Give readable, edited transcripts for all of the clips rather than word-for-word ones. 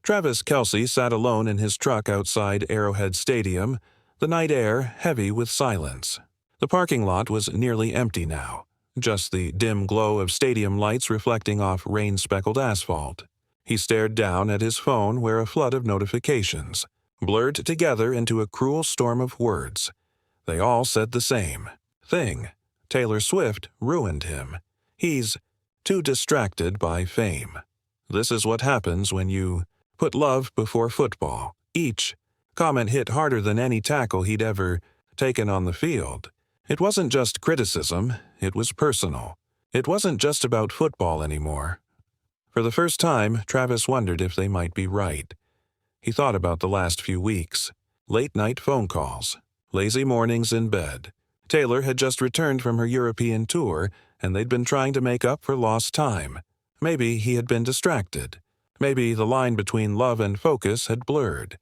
Traviskelce sat alone in his truck outside Arrowhead Stadium, the night air heavy with silence. The parking lot was nearly empty now, just the dim glow of stadium lights reflecting off rain-speckled asphalt. He stared down at his phone where a flood of notifications blurred together into a cruel storm of words. They all said the same thing. Taylor Swift ruined him. He's too distracted by fame. This is what happens when you put love before football. Each comment hit harder than any tackle he'd ever taken on the field. It wasn't just criticism, it was personal. It wasn't just about football anymore. For the first time, Travis wondered if they might be right. He thought about the last few weeks. Late-night phone calls, lazy mornings in bed. Taylor had just returned from her European tour, and they'd been trying to make up for lost time. Maybe he had been distracted. Maybe the line between love and focus had blurred.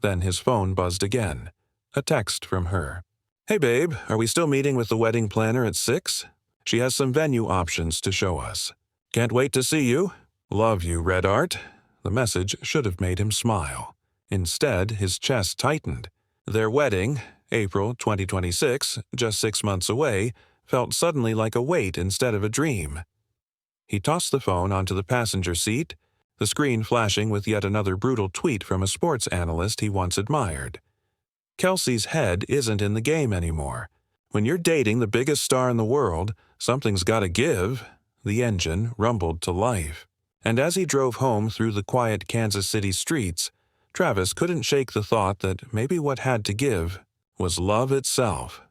Then his phone buzzed again. A text from her. "Hey babe, are we still meeting with the wedding planner at 6? She has some venue options to show us. Can't wait to see you. Love you, Red Art." The message should have made him smile. Instead, his chest tightened. Their wedding, April 2026, just 6 months away, felt suddenly like a weight instead of a dream. He tossed the phone onto the passenger seat, the screen flashing with yet another brutal tweet from a sports analyst he once admired. Kelce's head isn't in the game anymore. When you're dating the biggest star in the world, something's gotta give. The engine rumbled to life. And as he drove home through the quiet Kansas City streets, Travis couldn't shake the thought that maybe what had to give was love itself.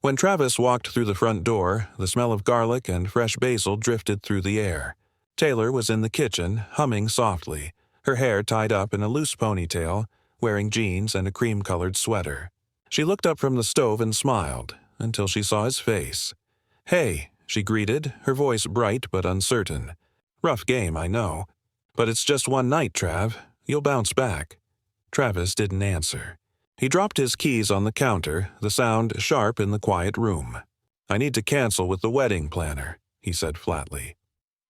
When Travis walked through the front door, the smell of garlic and fresh basil drifted through the air. Taylor was in the kitchen, humming softly, her hair tied up in a loose ponytail, wearing jeans and a cream-colored sweater. She looked up from the stove and smiled, until she saw his face. "Hey," she greeted, her voice bright but uncertain. "Rough game, I know. But it's just one night, Trav. You'll bounce back." Travis didn't answer. He dropped his keys on the counter, the sound sharp in the quiet room. "I need to cancel with the wedding planner," he said flatly.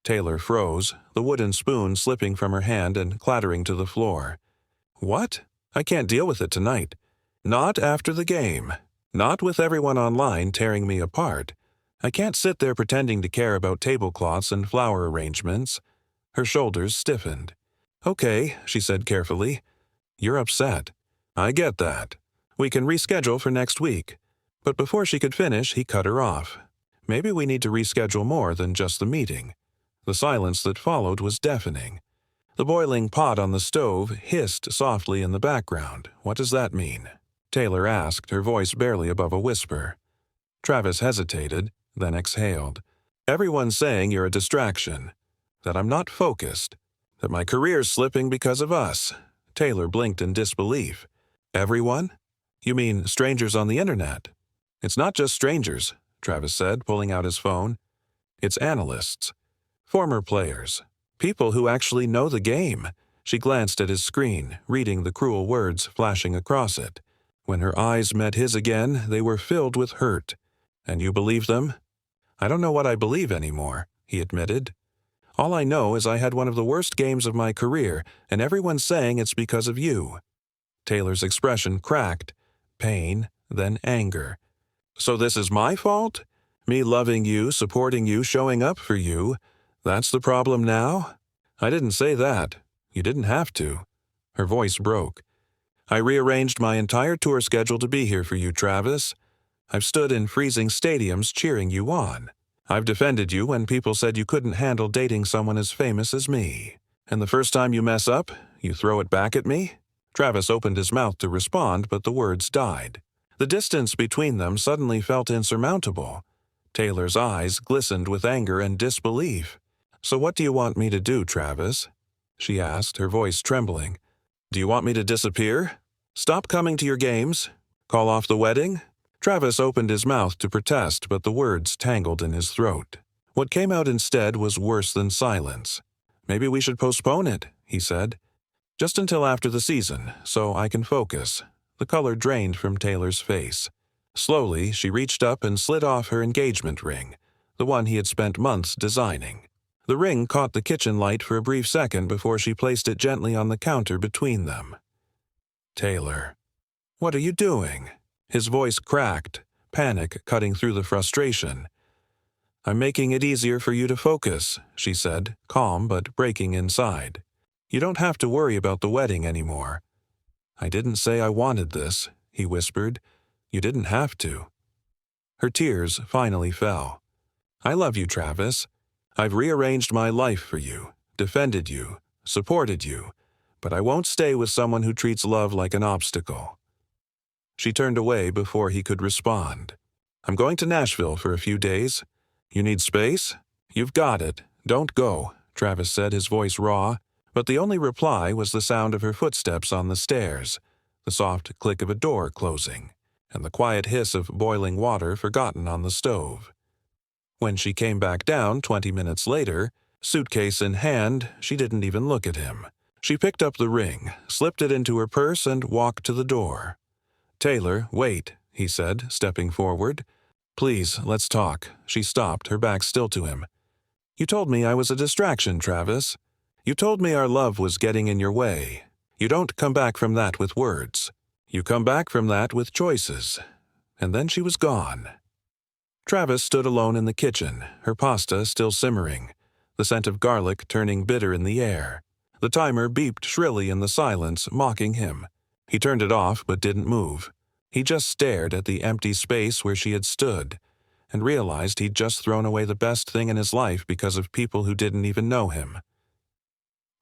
Taylor froze, the wooden spoon slipping from her hand and clattering to the floor. "What? I can't deal with it tonight. Not after the game. Not with everyone online tearing me apart. I can't sit there pretending to care about tablecloths and flower arrangements." Her shoulders stiffened. "Okay," she said carefully. "You're upset. I get that. We can reschedule for next week." But before she could finish, he cut her off. "Maybe we need to reschedule more than just the meeting." The silence that followed was deafening. The boiling pot on the stove hissed softly in the background. "What does that mean?" Taylor asked, her voice barely above a whisper. Travis hesitated, then exhaled. "Everyone's saying you're a distraction, that I'm not focused, that my career's slipping because of us." Taylor blinked in disbelief. "Everyone? You mean strangers on the internet?" "It's not just strangers," Travis said, pulling out his phone. "It's analysts. Former players. People who actually know the game." She glanced at his screen, reading the cruel words flashing across it. When her eyes met his again, they were filled with hurt. "And you believe them?" "I don't know what I believe anymore," he admitted. "All I know is I had one of the worst games of my career, and everyone's saying it's because of you." Taylor's expression cracked. Pain, then anger. "So this is my fault? Me loving you, supporting you, showing up for you? That's the problem now?" "I didn't say that. You didn't have to." Her voice broke. "I rearranged my entire tour schedule to be here for you, Travis. I've stood in freezing stadiums cheering you on. I've defended you when people said you couldn't handle dating someone as famous as me. And the first time you mess up, you throw it back at me?" Travis opened his mouth to respond, but the words died. The distance between them suddenly felt insurmountable. Taylor's eyes glistened with anger and disbelief. "So what do you want me to do, Travis?" she asked, her voice trembling. "Do you want me to disappear? Stop coming to your games? Call off the wedding?" Travis opened his mouth to protest, but the words tangled in his throat. What came out instead was worse than silence. "Maybe we should postpone it," he said. "Just until after the season, so I can focus." The color drained from Taylor's face. Slowly, she reached up and slid off her engagement ring, the one he had spent months designing. The ring caught the kitchen light for a brief second before she placed it gently on the counter between them. "Taylor, what are you doing?" His voice cracked, panic cutting through the frustration. "I'm making it easier for you to focus," she said, calm but breaking inside. "You don't have to worry about the wedding anymore." "I didn't say I wanted this," he whispered. "You didn't have to." Her tears finally fell. "I love you, Travis. I've rearranged my life for you, defended you, supported you, but I won't stay with someone who treats love like an obstacle." She turned away before he could respond. "I'm going to Nashville for a few days. You need space? You've got it. Don't go," Travis said, his voice raw, but the only reply was the sound of her footsteps on the stairs, the soft click of a door closing, and the quiet hiss of boiling water forgotten on the stove. When she came back down 20 minutes later, suitcase in hand, she didn't even look at him. She picked up the ring, slipped it into her purse, and walked to the door. "Taylor, wait," he said, stepping forward. "Please, let's talk." She stopped, her back still to him. "You told me I was a distraction, Travis. You told me our love was getting in your way. You don't come back from that with words. You come back from that with choices." And then she was gone. Travis stood alone in the kitchen, her pasta still simmering, the scent of garlic turning bitter in the air. The timer beeped shrilly in the silence, mocking him. He turned it off but didn't move. He just stared at the empty space where she had stood, and realized he'd just thrown away the best thing in his life because of people who didn't even know him.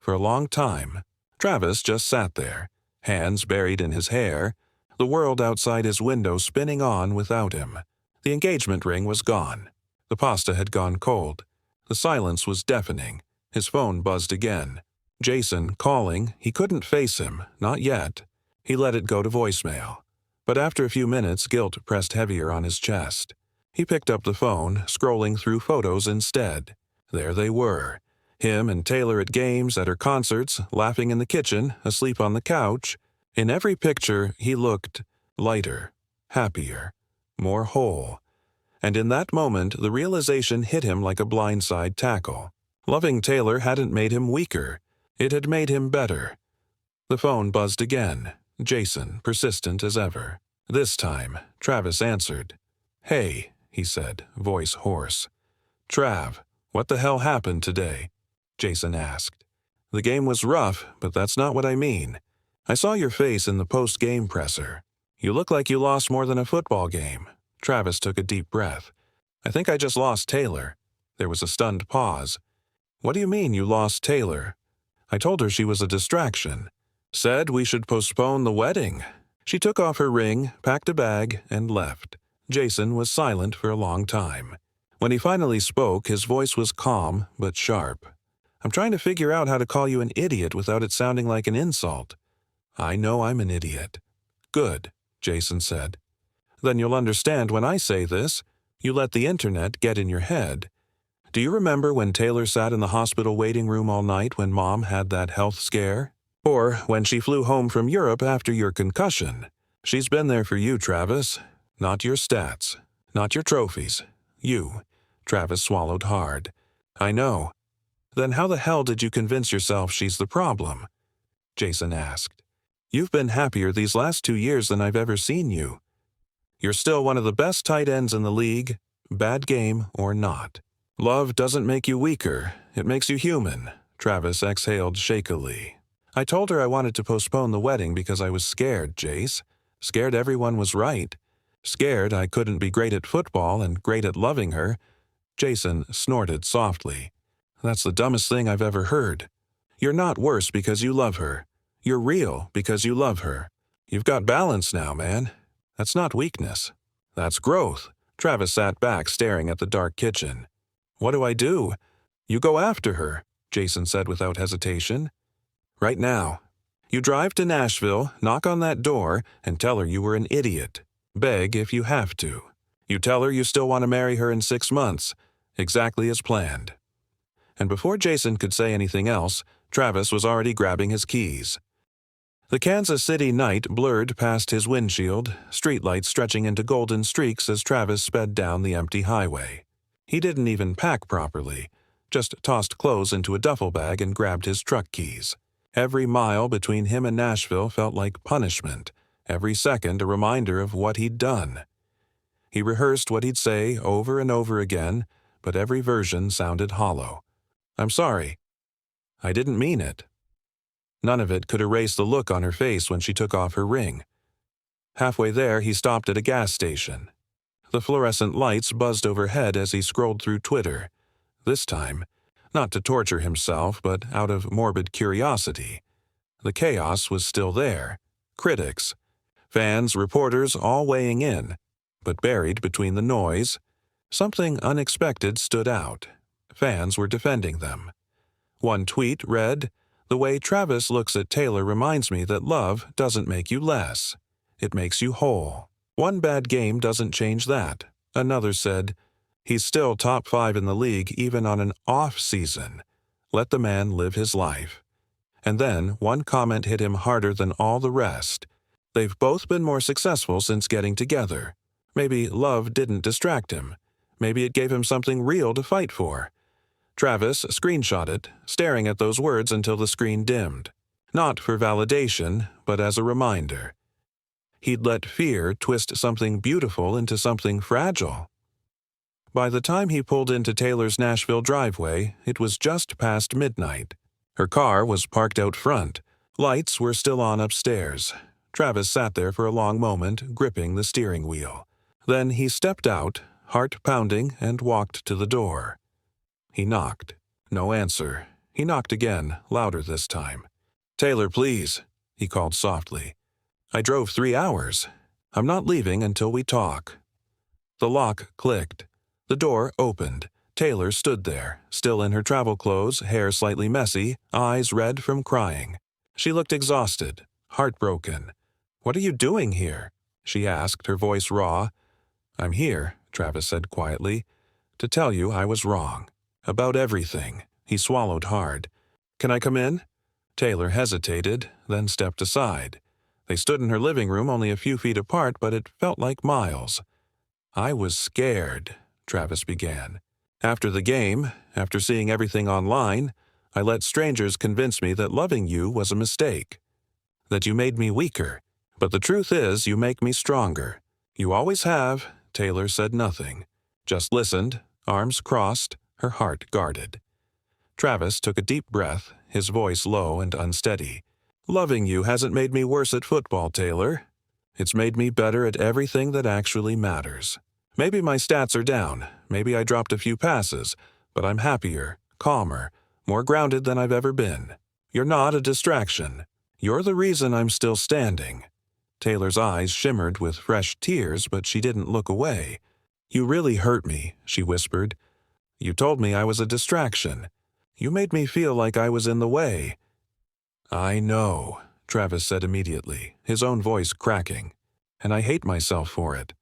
For a long time, Travis just sat there, hands buried in his hair, the world outside his window spinning on without him. The engagement ring was gone. The pasta had gone cold. The silence was deafening. His phone buzzed again. Jason calling. He couldn't face him, not yet. He let it go to voicemail. But after a few minutes, guilt pressed heavier on his chest. He picked up the phone, scrolling through photos instead. There they were. Him and Taylor at games, at her concerts, laughing in the kitchen, asleep on the couch. In every picture, he looked lighter, happier, more whole. And in that moment, the realization hit him like a blindside tackle. Loving Taylor hadn't made him weaker. It had made him better. The phone buzzed again. Jason, persistent as ever. This time, Travis answered. "Hey," he said, voice hoarse. "Trav, what the hell happened today?" Jason asked. "The game was rough, but that's not what I mean. I saw your face in the post-game presser. You look like you lost more than a football game." Travis took a deep breath. "I think I just lost Taylor." There was a stunned pause. "What do you mean you lost Taylor?" "I told her she was a distraction. Said we should postpone the wedding." She took off her ring, packed a bag, and left. Jason was silent for a long time. When he finally spoke, his voice was calm but sharp. "I'm trying to figure out how to call you an idiot without it sounding like an insult." "I know I'm an idiot." "Good," Jason said. "Then you'll understand when I say this. You let the internet get in your head. Do you remember when Taylor sat in the hospital waiting room all night when Mom had that health scare? Or when she flew home from Europe after your concussion? She's been there for you, Travis. Not your stats. Not your trophies. You." Travis swallowed hard. "I know." "Then how the hell did you convince yourself she's the problem?" Jason asked. "You've been happier these last 2 years than I've ever seen you. You're still one of the best tight ends in the league, bad game or not. Love doesn't make you weaker, it makes you human." Travis exhaled shakily. "I told her I wanted to postpone the wedding because I was scared, Jace. Scared everyone was right. Scared I couldn't be great at football and great at loving her." Jason snorted softly. "That's the dumbest thing I've ever heard. You're not worse because you love her. You're real because you love her. You've got balance now, man. That's not weakness. That's growth." Travis sat back staring at the dark kitchen. "What do I do?" "You go after her," Jason said without hesitation. "Right now. You drive to Nashville, knock on that door, and tell her you were an idiot. Beg if you have to. You tell her you still want to marry her in 6 months, exactly as planned." And before Jason could say anything else, Travis was already grabbing his keys. The Kansas City night blurred past his windshield, streetlights stretching into golden streaks as Travis sped down the empty highway. He didn't even pack properly. just tossed clothes into a duffel bag and grabbed his truck keys. Every mile between him and Nashville felt like punishment, every second a reminder of what he'd done. He rehearsed what he'd say over and over again, but every version sounded hollow. "I'm sorry. I didn't mean it." None of it could erase the look on her face when she took off her ring. Halfway there, he stopped at a gas station. The fluorescent lights buzzed overhead as he scrolled through Twitter. This time, not to torture himself, but out of morbid curiosity. The chaos was still there. Critics, fans, reporters all weighing in. But buried between the noise, something unexpected stood out. Fans were defending them. One tweet read, "The way Travis looks at Taylor reminds me that love doesn't make you less. It makes you whole. One bad game doesn't change that." Another said, "He's still top 5 in the league even on an off season. Let the man live his life." And then one comment hit him harder than all the rest. "They've both been more successful since getting together. Maybe love didn't distract him. Maybe it gave him something real to fight for." Travis screenshotted, staring at those words until the screen dimmed. Not for validation, but as a reminder. He'd let fear twist something beautiful into something fragile. By the time he pulled into Taylor's Nashville driveway, it was just past midnight. Her car was parked out front. Lights were still on upstairs. Travis sat there for a long moment, gripping the steering wheel. Then he stepped out, heart pounding, and walked to the door. He knocked. No answer. He knocked again, louder this time. "Taylor, please," he called softly. "I drove 3 hours. I'm not leaving until we talk." The lock clicked. The door opened. Taylor stood there, still in her travel clothes, hair slightly messy, eyes red from crying. She looked exhausted, heartbroken. "What are you doing here?" she asked, her voice raw. "I'm here," Travis said quietly, "to tell you I was wrong. About everything." He swallowed hard. "Can I come in?" Taylor hesitated, then stepped aside. They stood in her living room only a few feet apart, but it felt like miles. "I was scared," Travis began. "After the game, after seeing everything online, I let strangers convince me that loving you was a mistake. That you made me weaker. But the truth is, you make me stronger. You always have." Taylor said nothing, just listened, arms crossed, her heart guarded. Travis took a deep breath, his voice low and unsteady. "Loving you hasn't made me worse at football, Taylor. It's made me better at everything that actually matters. Maybe my stats are down, maybe I dropped a few passes, but I'm happier, calmer, more grounded than I've ever been. You're not a distraction. You're the reason I'm still standing." Taylor's eyes shimmered with fresh tears, but she didn't look away. "You really hurt me," she whispered. "You told me I was a distraction. You made me feel like I was in the way." "I know," Travis said immediately, his own voice cracking. "And I hate myself for it.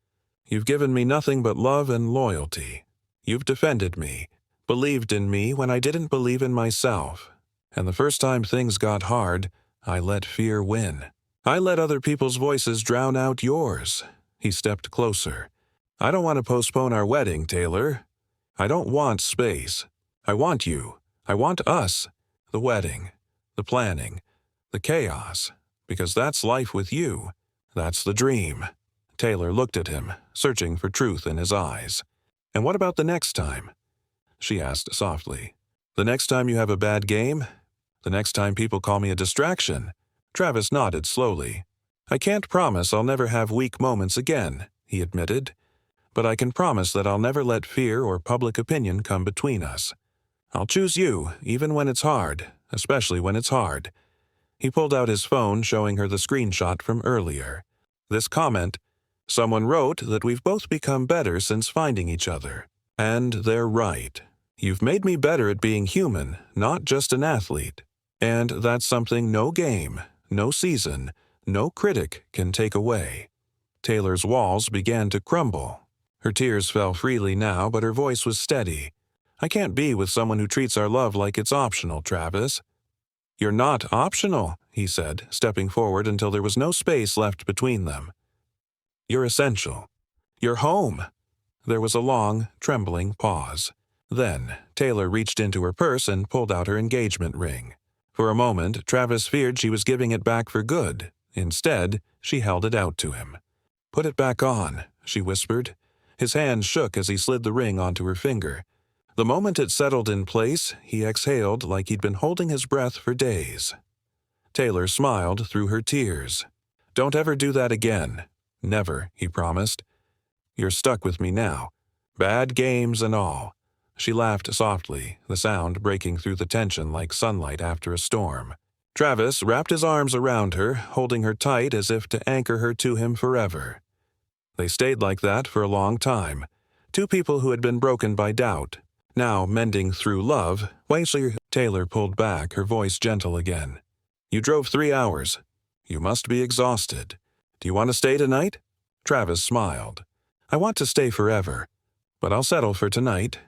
You've given me nothing but love and loyalty. You've defended me, believed in me when I didn't believe in myself. And the first time things got hard, I let fear win. I let other people's voices drown out yours." He stepped closer. "I don't want to postpone our wedding, Taylor. I don't want space. I want you. I want us. The wedding. The planning. The chaos. Because that's life with you. That's the dream." Taylor looked at him, searching for truth in his eyes. "And what about the next time?" she asked softly. "The next time you have a bad game? The next time people call me a distraction?" Travis nodded slowly. "I can't promise I'll never have weak moments again," he admitted. "But I can promise that I'll never let fear or public opinion come between us. I'll choose you, even when it's hard, especially when it's hard." He pulled out his phone, showing her the screenshot from earlier. This comment, "Someone wrote that we've both become better since finding each other. And they're right. You've made me better at being human, not just an athlete. And that's something no game, no season, no critic can take away." Taylor's walls began to crumble. Her tears fell freely now, but her voice was steady. "I can't be with someone who treats our love like it's optional, Travis." "You're not optional," he said, stepping forward until there was no space left between them. "You're essential. You're home." There was a long, trembling pause. Then, Taylor reached into her purse and pulled out her engagement ring. For a moment, Travis feared she was giving it back for good. Instead, she held it out to him. "Put it back on," she whispered. His hand shook as he slid the ring onto her finger. The moment it settled in place, he exhaled like he'd been holding his breath for days. Taylor smiled through her tears. "Don't ever do that again." "Never," he promised. "You're stuck with me now. Bad games and all." She laughed softly, the sound breaking through the tension like sunlight after a storm. Travis wrapped his arms around her, holding her tight as if to anchor her to him forever. They stayed like that for a long time, two people who had been broken by doubt, now mending through love. Taylor pulled back, her voice gentle again. "You drove 3 hours. You must be exhausted. Do you want to stay tonight?" Travis smiled. "I want to stay forever, but I'll settle for tonight.